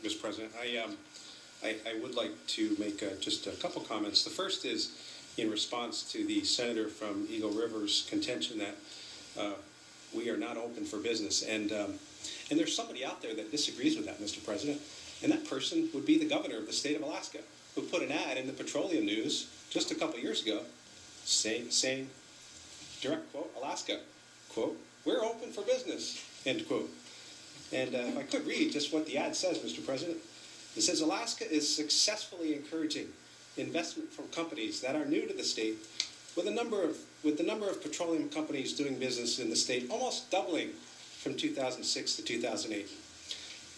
Mr. President. I would like to make just a couple comments. The first is in response to the senator from Eagle River's contention that we are not open for business. And there's somebody out there that disagrees with that, Mr. President. And that person would be the governor of the state of Alaska, who put an ad in the Petroleum News just a couple years ago saying, direct quote, Alaska, quote, "We're open for business," end quote. And if I could read just what the ad says, Mr. President, it says, "Alaska is successfully encouraging investment from companies that are new to the state, with the number of petroleum companies doing business in the state almost doubling from 2006 to 2008.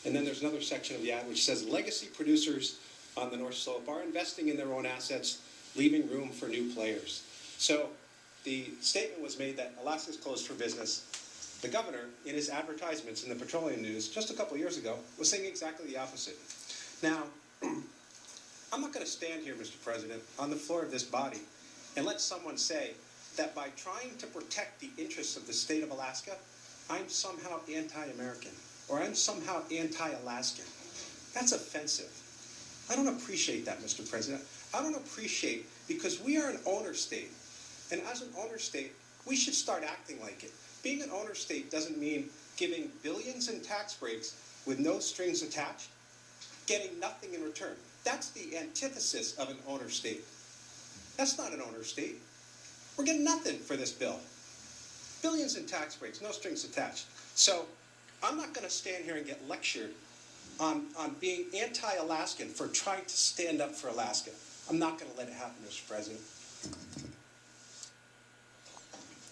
And then there's another section of the ad which says, "Legacy producers on the North Slope are investing in their own assets, leaving room for new players." So the statement was made that Alaska is closed for business. The governor, in his advertisements in the Petroleum News just a couple years ago, was saying exactly the opposite. Now, I'm not going to stand here, Mr. President, on the floor of this body and let someone say that by trying to protect the interests of the state of Alaska, I'm somehow anti-American or I'm somehow anti-Alaskan. That's offensive. I don't appreciate that, Mr. President. I don't appreciate, because we are an owner state, and as an owner state, we should start acting like it. Being an owner state doesn't mean giving billions in tax breaks with no strings attached, getting nothing in return. That's the antithesis of an owner state. That's not an owner state. We're getting nothing for this bill. Billions in tax breaks, no strings attached. So I'm not going to stand here and get lectured on being anti-Alaskan for trying to stand up for Alaska. I'm not going to let it happen, Mr. President.